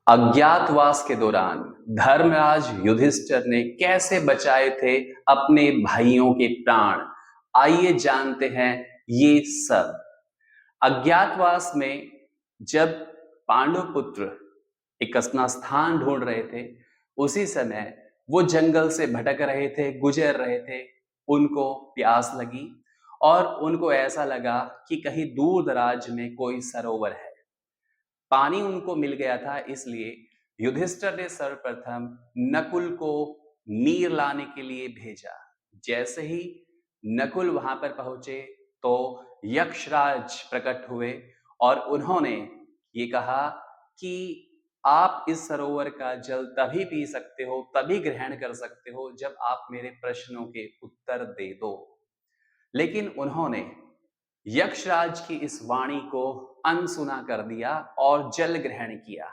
अज्ञातवास के दौरान धर्मराज युधिष्ठिर ने कैसे बचाए थे अपने भाइयों के प्राण। आइए जानते हैं ये सब। अज्ञातवास में जब पांडव पुत्र एक अपना स्थान ढूंढ रहे थे, उसी समय वो जंगल से भटक रहे थे, गुजर रहे थे। उनको प्यास लगी और उनको ऐसा लगा कि कहीं दूर दराज में कोई सरोवर है। पानी उनको मिल गया था, इसलिए युधिष्ठिर ने सर्वप्रथम नकुल को नीर लाने के लिए भेजा। जैसे ही नकुल वहां पर पहुंचे तो यक्षराज प्रकट हुए और उन्होंने ये कहा कि आप इस सरोवर का जल तभी पी सकते हो, तभी ग्रहण कर सकते हो जब आप मेरे प्रश्नों के उत्तर दे दो। लेकिन उन्होंने यक्षराज की इस वाणी को अनसुना कर दिया और जल ग्रहण किया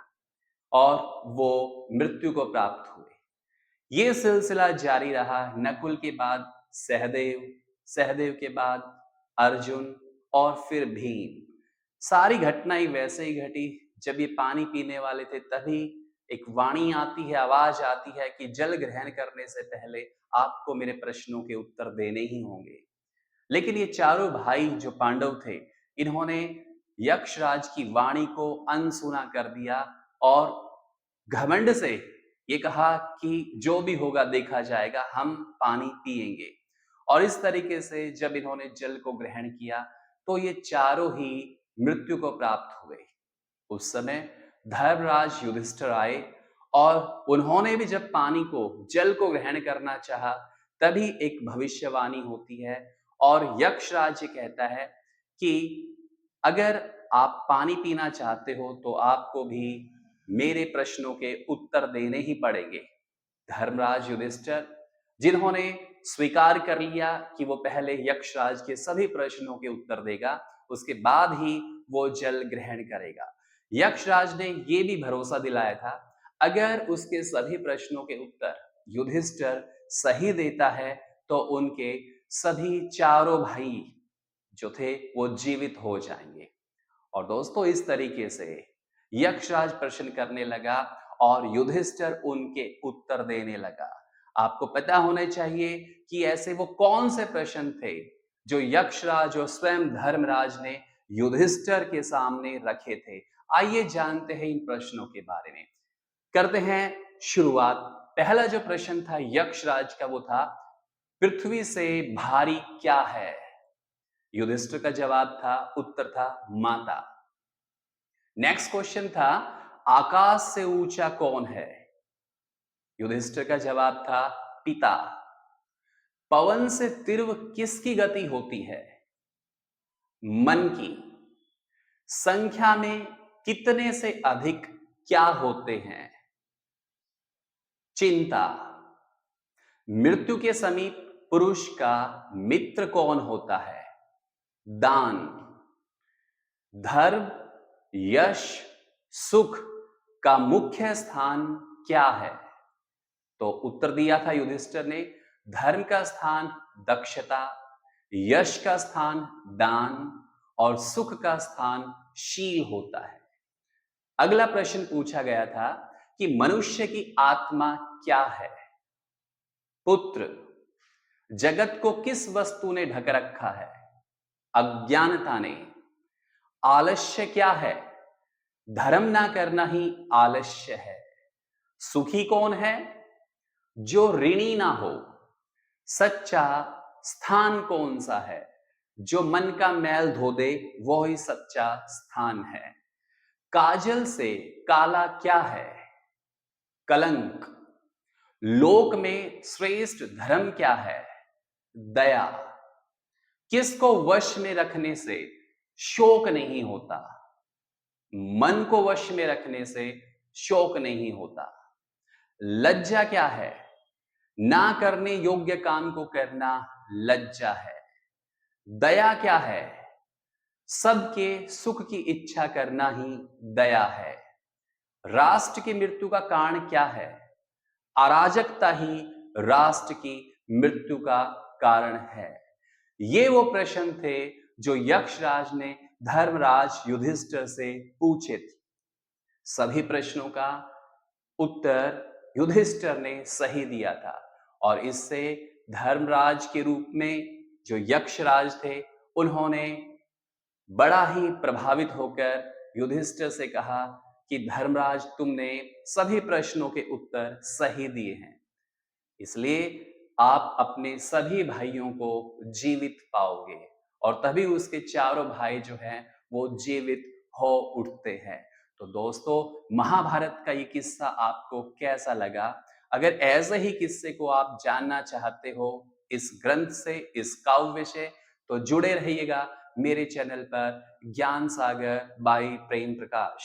और वो मृत्यु को प्राप्त हुए। ये सिलसिला जारी रहा। नकुल के बाद सहदेव, सहदेव के बाद अर्जुन और फिर भीम। सारी घटनाएं वैसे ही घटी। जब ये पानी पीने वाले थे तभी एक वाणी आती है, आवाज आती है कि जल ग्रहण करने से पहले आपको मेरे प्रश्नों के उत्तर देने ही होंगे। लेकिन ये चारों भाई जो पांडव थे, इन्होंने यक्षराज की वाणी को अनसुना कर दिया और घमंड से ये कहा कि जो भी होगा देखा जाएगा, हम पानी पिएंगे। और इस तरीके से जब इन्होंने जल को ग्रहण किया तो ये चारों ही मृत्यु को प्राप्त हुए। उस समय धर्मराज युधिष्ठिर आए और उन्होंने भी जब पानी को, जल को ग्रहण करना चाहा, तभी एक भविष्यवाणी होती है और यक्षराज ये कहता है कि अगर आप पानी पीना चाहते हो तो आपको भी मेरे प्रश्नों के उत्तर देने ही पड़ेंगे। धर्मराज युधिष्ठिर, जिन्होंने स्वीकार कर लिया कि वो पहले यक्षराज के सभी प्रश्नों के उत्तर देगा, उसके बाद ही वो जल ग्रहण करेगा। यक्षराज ने ये भी भरोसा दिलाया था, अगर उसके सभी प्रश्नों के उत्तर युधिष्ठिर सही देता है तो उनके सभी चारों भाई जो थे वो जीवित हो जाएंगे। और दोस्तों, इस तरीके से यक्षराज प्रश्न करने लगा और युधिष्ठिर उनके उत्तर देने लगा। आपको पता होना चाहिए कि ऐसे वो कौन से प्रश्न थे जो यक्षराज और स्वयं धर्मराज ने युधिष्ठिर के सामने रखे थे। आइए जानते हैं इन प्रश्नों के बारे में। करते हैं शुरुआत। पहला जो प्रश्न था यक्षराज का, वो था पृथ्वी से भारी क्या है। युधिष्ठिर का जवाब था, उत्तर था माता। नेक्स्ट क्वेश्चन था आकाश से ऊंचा कौन है। युधिष्ठिर का जवाब था पिता। पवन से तीव्र किसकी गति होती है। मन की। संख्या में कितने से अधिक क्या होते हैं। चिंता। मृत्यु के समीप पुरुष का मित्र कौन होता है। दान। धर्म, यश, सुख का मुख्य स्थान क्या है। तो उत्तर दिया था युधिष्ठिर ने, धर्म का स्थान दक्षता, यश का स्थान दान और सुख का स्थान शील होता है। अगला प्रश्न पूछा गया था कि मनुष्य की आत्मा क्या है। पुत्र। जगत को किस वस्तु ने ढक रखा है। अज्ञानता ने। आलस्य क्या है। धर्म ना करना ही आलस्य है। सुखी कौन है। जो ऋणी ना हो। सच्चा स्थान कौन सा है। जो मन का मैल धो दे वो ही सच्चा स्थान है। काजल से काला क्या है। कलंक। लोक में श्रेष्ठ धर्म क्या है। दया। किसको वश में रखने से शोक नहीं होता। मन को वश में रखने से शोक नहीं होता। लज्जा क्या है। ना करने योग्य काम को करना लज्जा है। दया क्या है। सबके सुख की इच्छा करना ही दया है। राष्ट्र की मृत्यु का कारण क्या है। अराजकता ही राष्ट्र की मृत्यु का कारण है। ये वो प्रश्न थे जो यक्षराज ने धर्मराज युधिष्ठिर से पूछे थे। सभी प्रश्नों का उत्तर युधिष्ठिर ने सही दिया था और इससे धर्मराज के रूप में जो यक्षराज थे, उन्होंने बड़ा ही प्रभावित होकर युधिष्ठिर से कहा कि धर्मराज, तुमने सभी प्रश्नों के उत्तर सही दिए हैं, इसलिए आप अपने सभी भाइयों को जीवित पाओगे। और तभी उसके चारों भाई जो हैं वो जीवित हो उठते हैं। तो दोस्तों, महाभारत का ये किस्सा आपको कैसा लगा? अगर ऐसे ही किस्से को आप जानना चाहते हो इस ग्रंथ से, इस काव्य से, तो जुड़े रहिएगा मेरे चैनल पर ज्ञान सागर बाई प्रेम प्रकाश।